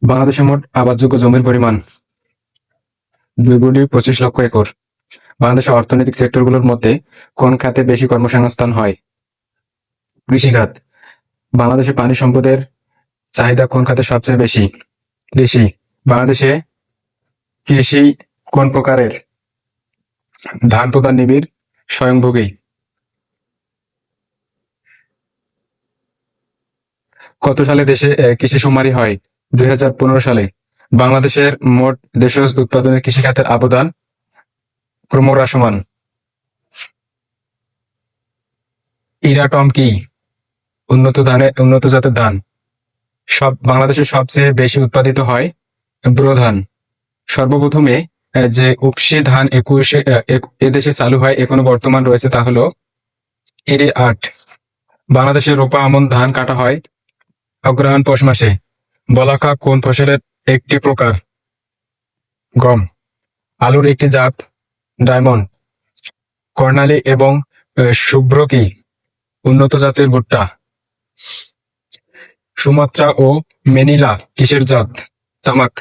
বাংলাদেশে মোট আবাদযোগ্য জমির পরিমাণ 2,25,00,000 একর। বাংলাদেশের অর্থনৈতিক সেক্টরগুলোর মধ্যে কোন খাতে বেশি কর্মসংস্থান হয়? কৃষিখাত। বাংলাদেশে পানি সম্পদের চাহিদা কোন খাতে সবচেয়ে বেশি? কৃষি। বাংলাদেশে কৃষি কোন প্রকারের? ধান প্রধান নিবিড় স্বয়ংভোগী। কত সালে দেশে কৃষি শুমারি হয়? 2015 সালে। বাংলাদেশের মোট দেশজ উৎপাদনের কৃষিখাতের অবদান ক্রমহ্রাসমান। ইরাটম কি? উন্নত জাতের ধান। বাংলাদেশে সবচেয়ে বেশি উৎপাদিত হয় ব্যুরো ধান। সর্বপ্রথমে যে উপসি ধান এদেশে চালু হয় এখনো বর্তমান রয়েছে তা হলো এডি 8। বাংলাদেশে রোপা আমন ধান কাটা হয় অগ্রহায়ণ পৌষ মাসে। বলাকা কোন ফসলের একটি প্রকার? গম। আলুর একটি জাত ডায়মন্ড। কর্ণালী এবং শুভ্র কি? উন্নত জাতের ভুট্টা। সুমাত্রা ও ম্যানিলা কিসের জাত? তামাক।